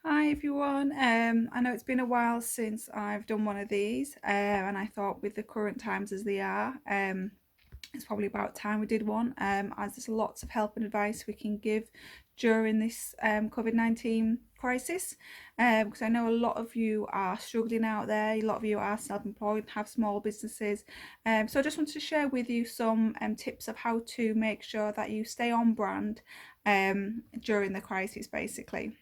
Hi everyone. I know it's been a while since I've done one of these, and I thought with the current times as they are, it's probably about time we did one, as there's lots of help and advice we can give during this COVID-19 crisis, because I know a lot of you are struggling out there, a lot of you are self-employed, have small businesses, so I just wanted to share with you some tips of how to make sure that you stay on brand during the crisis, basically.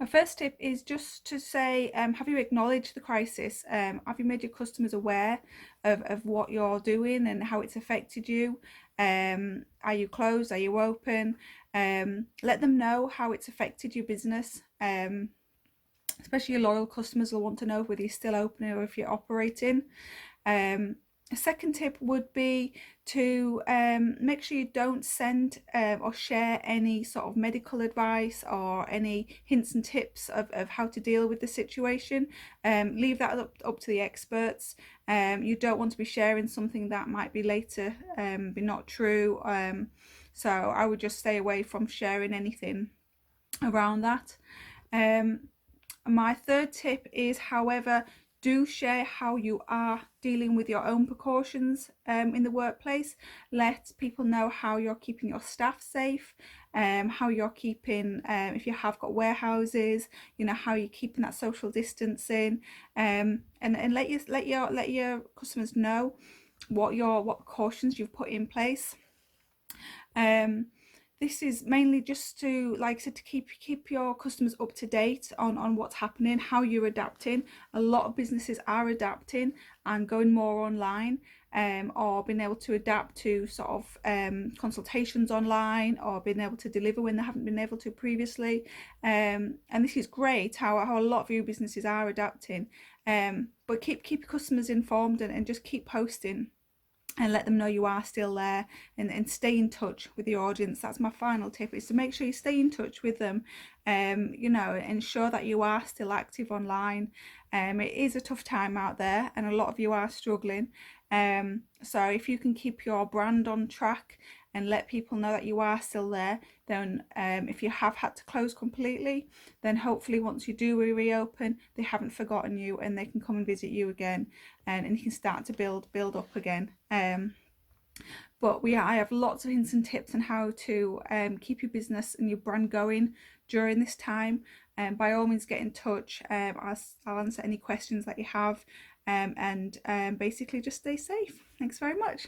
My first tip is just to say, have you acknowledged the crisis? Have you made your customers aware of what you're doing and how it's affected you? Are you closed? Are you open? Let them know how it's affected your business. Especially your loyal customers will want to know whether you're still open or if you're operating. A second tip would be to make sure you don't send or share any sort of medical advice or any hints and tips of how to deal with the situation. Leave that up to the experts. You don't want to be sharing something that might be later be not true. So I would just stay away from sharing anything around that. My third tip is, however, do share how you are dealing with your own precautions in the workplace. Let people know how you're keeping your staff safe, how you're keeping, if you have got warehouses, how you're keeping that social distancing, and let your customers know what precautions you've put in place. This is mainly just to, like I said, to keep your customers up to date on what's happening, how you're adapting. A lot of businesses are adapting and going more online, or being able to adapt to sort of consultations online, or being able to deliver when they haven't been able to previously. And this is great how a lot of your businesses are adapting. But keep your customers informed, and just keep posting and let them know you are still there, and stay in touch with the audience. That's my final tip, is to make sure you stay in touch with them, ensure that you are still active online. It is a tough time out there and a lot of you are struggling, so if you can keep your brand on track and let people know that you are still there, then if you have had to close completely, then hopefully once you do reopen, they haven't forgotten you and they can come and visit you again, and you can start to build up again. But I have lots of hints and tips on how to keep your business and your brand going during this time. By all means, get in touch. I'll answer any questions that you have, and basically just stay safe. Thanks very much.